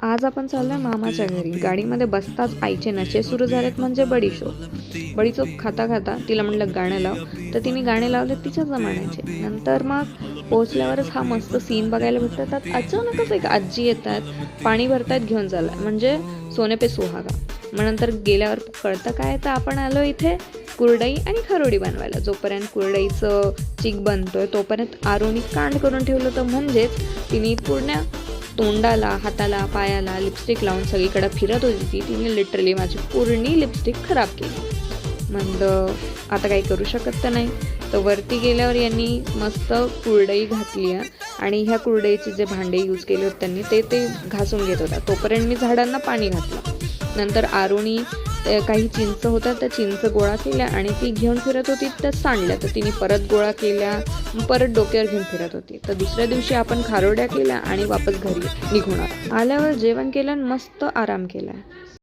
आज आपण चाललोय मामाच्या घरी. गाडीमध्ये बसताच आईचे नशे सुरू झालेत म्हणजे बडीचोप खाता खाता तिला म्हटलं गाणं लाव, तर तिने गाणे लावले तिच्या जमान्याचे. नंतर मग पोहोचल्यावरच हा मस्त सीन बघायला भेटतो. त्यात अचानकच एक आजी येतात, पाणी भरतायत घेऊन चालला, म्हणजे सोने पे सुहागा. मग नंतर गेल्यावर कळतं काय, तर आपण आलो इथे कुरडई आणि खरोडी बनवायला. जोपर्यंत कुरडईचं चीक बनतोय तोपर्यंत आरोनी कांड करून ठेवलं होतं, म्हणजेच तिने पूर्ण तोंडाला, हाताला, पायाला लिपस्टिक लावून सगळीकडे फिरत होती तिने लिटरली माझी पूर्ण लिपस्टिक खराब केली. म्हणलं आता काही करू शकत तर नाही. तर वरती गेल्यावर यांनी मस्त कुरडई घातली आणि ह्या कुरडईचे जे भांडे यूज केले होते त्यांनी ते घासून घेत होता. तोपर्यंत मी झाडांना पाणी घातलं. नंतर आरुणी काही चिंच होत्या, त्या चिंच गोळा केल्या आणि ती घेऊन फिरत होती, त्या सांडल्या. तर तिने परत गोळा केल्या, परत डोक्यावर घेऊन फिरत होती. तर दुसऱ्या दिवशी आपण खारोड्या केल्या आणि वापस घरी निघून आल्यावर जेवण केलं आणि मस्त आराम केला.